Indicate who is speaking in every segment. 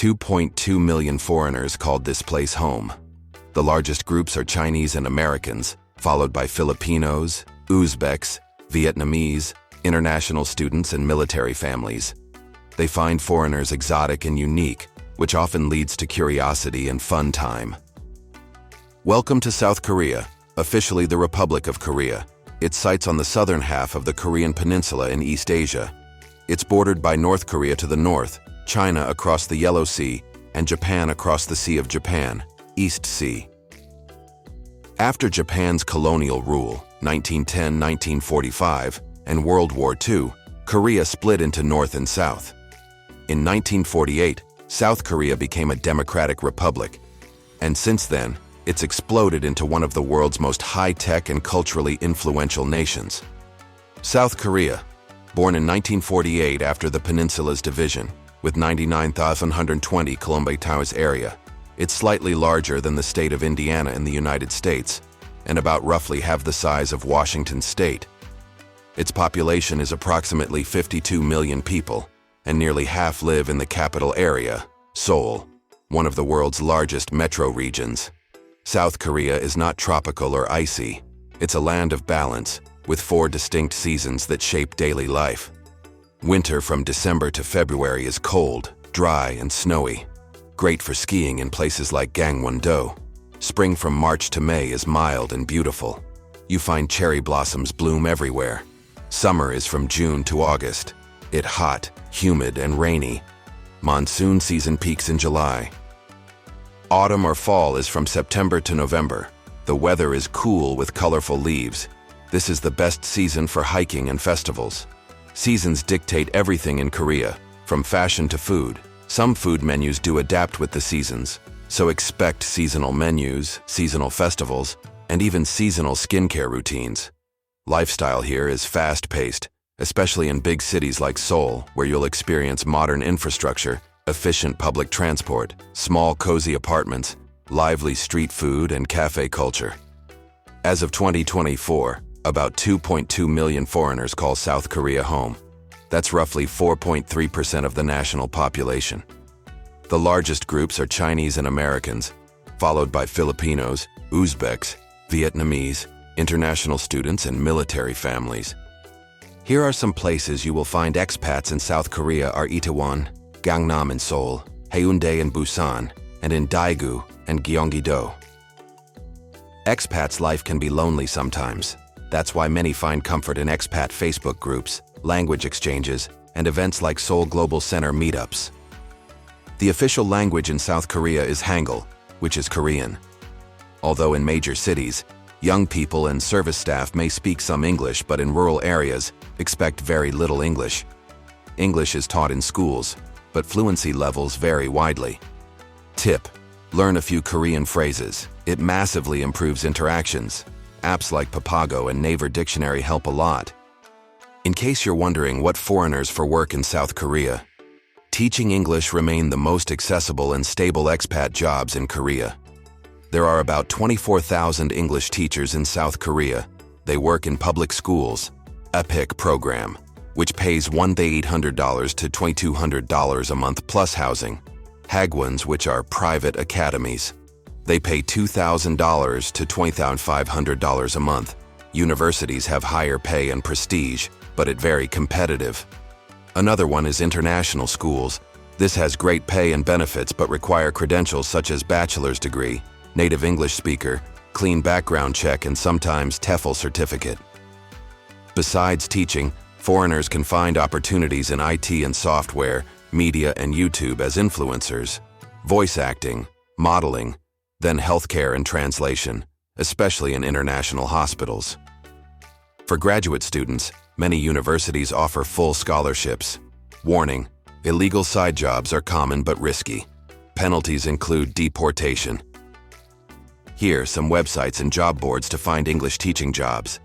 Speaker 1: 2.2 million foreigners called this place home. The largest groups are Chinese and Americans, followed by Filipinos, Uzbeks, Vietnamese, international students, and military families. They find foreigners exotic and unique, which often leads to curiosity and fun time. Welcome to South Korea, officially the Republic of Korea. It sites on the southern half of the Korean peninsula in East Asia. It's bordered by North Korea to the north, China across the Yellow Sea, and Japan across the Sea of Japan, East Sea. After Japan's colonial rule, 1910–1945, and World War II, Korea split into North and South. In 1948, South Korea became a democratic republic, and since then, it's exploded into one of the world's most high-tech and culturally influential nations. South Korea, born in 1948 after the peninsula's division, with 99,120 km² area. It's slightly larger than the state of Indiana in the United States, and about roughly half the size of Washington state. Its population is approximately 52 million people, and nearly half live in the capital area, Seoul, one of the world's largest metro regions. South Korea is not tropical or icy. It's a land of balance, with 4 distinct seasons that shape daily life. Winter from December to February is cold, dry, and snowy, great for skiing in places like Gangwon-do. Spring from March to May is mild and beautiful. You find cherry blossoms bloom everywhere. Summer is from June to August. It's hot, humid, and rainy. Monsoon season peaks in July. Autumn or fall is from September to November. The weather is cool with colorful leaves. This is the best season for hiking and festivals. Seasons dictate everything in Korea, from fashion to food. Some food menus do adapt with the seasons, so expect seasonal menus, seasonal festivals, and even seasonal skincare routines. Lifestyle here is fast-paced, especially in big cities like Seoul, where you'll experience modern infrastructure, efficient public transport, small cozy apartments, lively street food, and cafe culture. As of 2024, about 2.2 million foreigners call South Korea home. That's roughly 4.3% of the national population. The largest groups are Chinese and Americans, followed by Filipinos, Uzbeks, Vietnamese, international students, and military families. Here are some places you will find expats in South Korea are Itaewon, Gangnam in Seoul, Haeundae in Busan, and in Daegu and Gyeonggi-do. Expats' life can be lonely sometimes. That's why many find comfort in expat Facebook groups, language exchanges, and events like Seoul Global Center meetups. The official language in South Korea is Hangul, which is Korean. Although in major cities, young people and service staff may speak some English, but in rural areas, expect very little English. English is taught in schools, but fluency levels vary widely. Tip: learn a few Korean phrases. It massively improves interactions. Apps like Papago and Naver Dictionary help a lot. In case you're wondering what foreigners for work in South Korea, teaching English remain the most accessible and stable expat jobs in Korea. There are about 24,000 English teachers in South Korea. They work in public schools, EPIC program, which pays $1,800 to $2,200 a month plus housing. Hagwons, which are private academies. They pay $2,000 to $20,500 a month. Universities have higher pay and prestige, but it very competitive. Another one is international schools. This has great pay and benefits but require credentials such as bachelor's degree, native English speaker, clean background check, and sometimes TEFL certificate. Besides teaching, foreigners can find opportunities in IT and software, media and YouTube as influencers, voice acting, modeling, then healthcare and translation, especially in international hospitals. For graduate students, many universities offer full scholarships. Warning: illegal side jobs are common but risky. Penalties include deportation. Here, some websites and job boards to find English teaching jobs.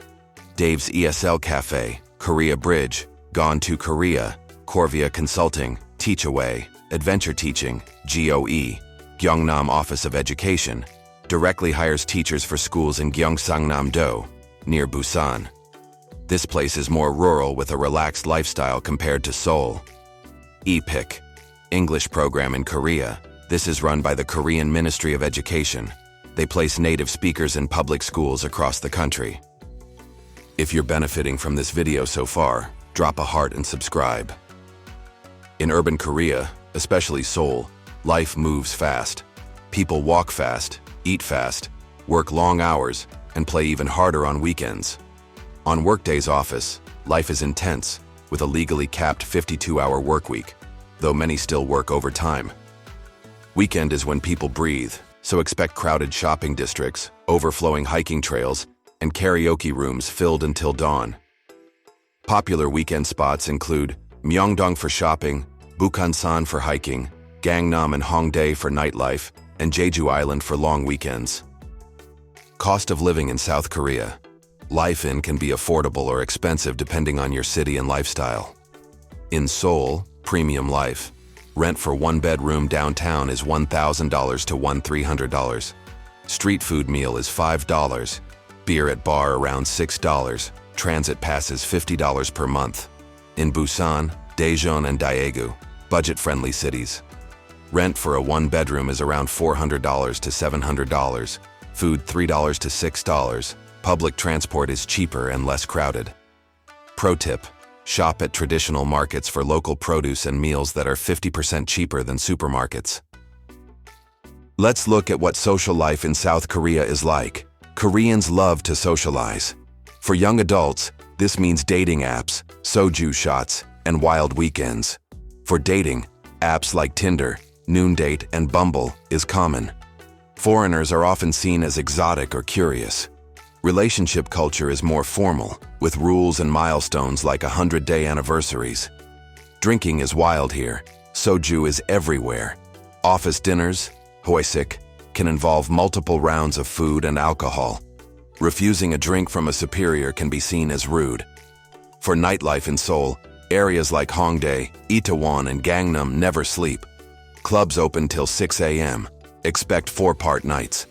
Speaker 1: Dave's ESL Cafe, Korea Bridge, Gone to Korea, Corvia Consulting, Teachaway, Adventure Teaching, GOE, Gyeongnam Office of Education, directly hires teachers for schools in Gyeongsangnam-do, near Busan. This place is more rural with a relaxed lifestyle compared to Seoul. EPIC, English program in Korea. This is run by the Korean Ministry of Education. They place native speakers in public schools across the country. If you're benefiting from this video so far, drop a heart and subscribe. In urban Korea, especially Seoul, life moves fast. People walk fast, eat fast, work long hours, and play even harder on weekends. On workdays office, life is intense, with a legally capped 52-hour workweek, though many still work overtime. Weekend is when people breathe, so expect crowded shopping districts, overflowing hiking trails, and karaoke rooms filled until dawn. Popular weekend spots include Myeongdong for shopping, Busan for hiking, Gangnam and Hongdae for nightlife, and Jeju Island for long weekends. Cost of living in South Korea. Life in can be affordable or expensive depending on your city and lifestyle. In Seoul, premium life. Rent for one-bedroom downtown is $1,000 to $1,300. Street food meal is $5. Beer at bar around $6. Transit passes $50 per month. In Busan, Daejeon and Daegu, budget-friendly cities. Rent for a one-bedroom is around $400 to $700. Food $3 to $6. Public transport is cheaper and less crowded. Pro tip: shop at traditional markets for local produce and meals that are 50% cheaper than supermarkets. Let's look at what social life in South Korea is like. Koreans love to socialize. For young adults, this means dating apps, soju shots, and wild weekends. For dating, apps like Tinder, Noondate, and Bumble is common. Foreigners are often seen as exotic or curious. Relationship culture is more formal, with rules and milestones like 100-day anniversaries. Drinking is wild here. Soju is everywhere. Office dinners, hoesik, can involve multiple rounds of food and alcohol. Refusing a drink from a superior can be seen as rude. For nightlife in Seoul, areas like Hongdae, Itaewon, and Gangnam never sleep. Clubs open till 6 a.m. Expect 4-part nights.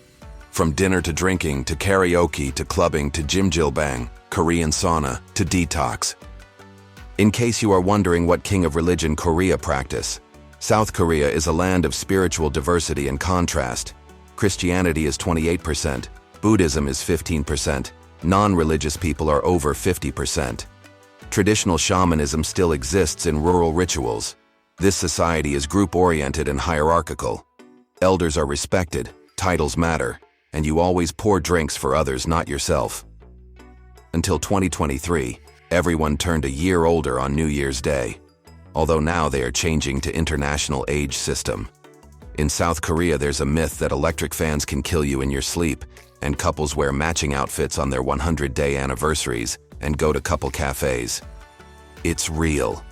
Speaker 1: From dinner to drinking, to karaoke, to clubbing, to jjimjilbang, Korean sauna, to detox. In case you are wondering what king of religion Korea practice, South Korea is a land of spiritual diversity and contrast. Christianity is 28%, Buddhism is 15%, non-religious people are over 50%. Traditional shamanism still exists in rural rituals. This society is group-oriented and hierarchical. Elders are respected, titles matter, and you always pour drinks for others, not yourself. Until 2023, everyone turned a year older on New Year's Day, although now they are changing to international age system. In South Korea, there's a myth that electric fans can kill you in your sleep, and couples wear matching outfits on their 100-day anniversaries and go to couple cafes. It's real.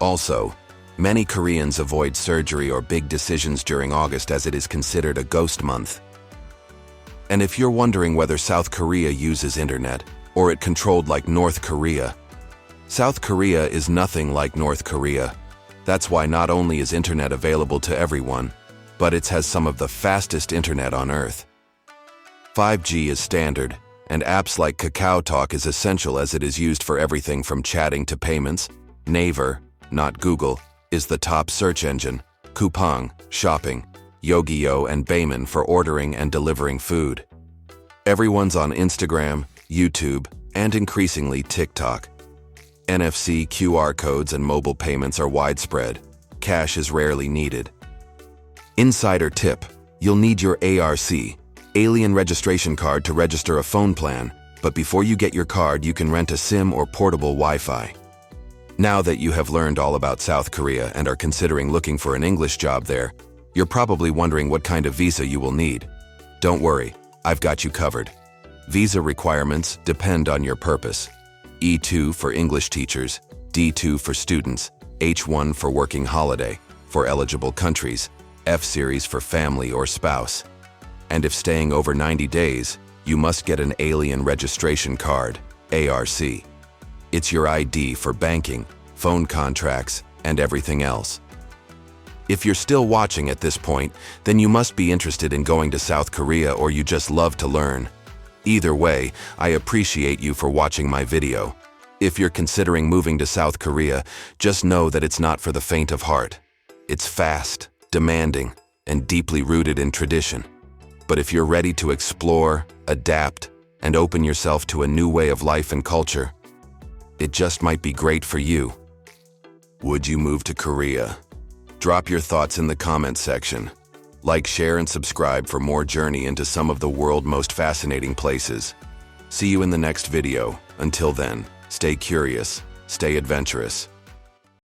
Speaker 1: Also, many Koreans avoid surgery or big decisions during August as it is considered a ghost month. And if you're wondering whether South Korea uses internet, or it controlled like North Korea, South Korea is nothing like North Korea. That's why not only is internet available to everyone, but it has some of the fastest internet on Earth. 5G is standard, and apps like KakaoTalk is essential as it is used for everything from chatting to payments. Naver, not Google, is the top search engine. Coupang, shopping, Yogiyo and Bayman for ordering and delivering food. Everyone's on Instagram, YouTube, and increasingly TikTok. NFC QR codes and mobile payments are widespread. Cash is rarely needed. Insider tip: you'll need your ARC, alien registration card, to register a phone plan, but before you get your card, you can rent a SIM or portable Wi-Fi. Now that you have learned all about South Korea and are considering looking for an English job there, you're probably wondering what kind of visa you will need. Don't worry, I've got you covered. Visa requirements depend on your purpose. E2 for English teachers, D2 for students, H1 for working holiday, for eligible countries, F series for family or spouse. And if staying over 90 days, you must get an alien registration card, ARC. It's your ID for banking, phone contracts, and everything else. If you're still watching at this point, then you must be interested in going to South Korea, or you just love to learn. Either way, I appreciate you for watching my video. If you're considering moving to South Korea, just know that it's not for the faint of heart. It's fast, demanding, and deeply rooted in tradition. But if you're ready to explore, adapt, and open yourself to a new way of life and culture, it just might be great for you. Would you move to Korea? Drop your thoughts in the comments section. Like, share, and subscribe for more journey into some of the world's most fascinating places. See you in the next video. Until then, stay curious, stay adventurous,